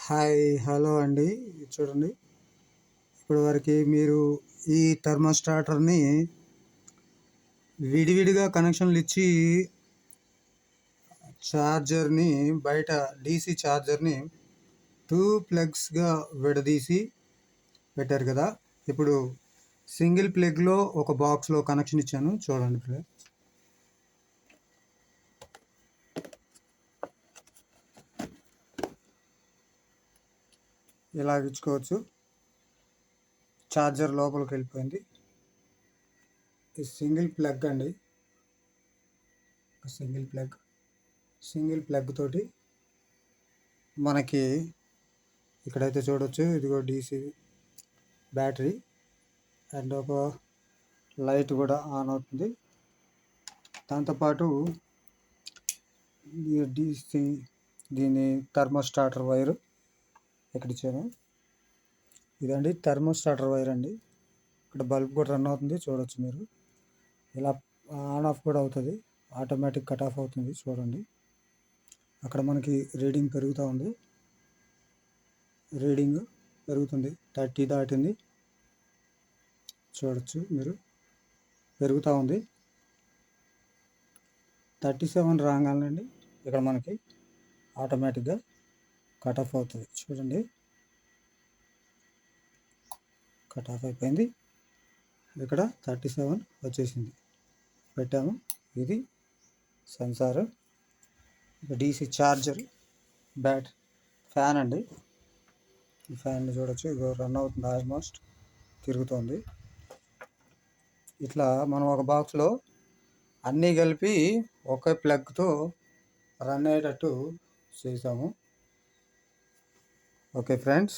Hi hello అండి. చూడండి, ఇప్పటి వరకు మీరు ఈ థర్మోస్టాటర్ని విడివిడిగా కనెక్షన్లు ఇచ్చి ఛార్జర్ని బయట డీసీ ఛార్జర్ని 2 ప్లగ్స్గా విడదీసి పెట్టారు కదా. ఇప్పుడు సింగిల్ ప్లగ్లో ఒక బాక్స్లో కనెక్షన్ ఇచ్చాను. చూడండి ప్లగ్ ఇలా ఇచ్చుకోవచ్చు. ఛార్జర్ లోపలికి వెళ్ళిపోయింది. ఇది సింగిల్ ప్లగ్ అండి. సింగిల్ ప్లగ్ తోటి మనకి ఇక్కడైతే చూడొచ్చు. ఇదిగో డీసీ బ్యాటరీ అండ్ ఒక లైట్ కూడా ఆన్ అవుతుంది. దాంతోపాటు డీసీ దీని థర్మోస్టాటర్ వైరు ఇక్కడ ఇచ్చాను. ఇదండి థర్మోస్టాటర్ వైర్ అండి. ఇక్కడ బల్బ్ కూడా రన్ అవుతుంది, చూడొచ్చు మీరు. ఇలా ఆన్ ఆఫ్ కూడా అవుతుంది, ఆటోమేటిక్ కట్ ఆఫ్ అవుతుంది. చూడండి, అక్కడ మనకి రీడింగ్ పెరుగుతూ ఉంది. రీడింగ్ పెరుగుతుంది, 30 దాటింది. చూడొచ్చు మీరు, పెరుగుతూ ఉంది. 37 రాగాలండి ఇక్కడ మనకి ఆటోమేటిక్గా కట్ ఆఫ్ అవుతుంది. చూడండి, కట్ ఆఫ్ అయిపోయింది. ఇక్కడ 37 వచ్చేసింది. పెట్టాము. ఇది సెన్సార్, డీసీ ఛార్జర్, ఫ్యాన్ అండి. ఈ ఫ్యాన్ని చూడొచ్చు, ఇగో రన్ అవుతుంది, ఆల్మోస్ట్ తిరుగుతుంది. ఇట్లా మనం ఒక బాక్స్లో అన్నీ కలిపి ఒకే ప్లగ్తో రన్ అయ్యేటట్టు చేసాము. Okay friends.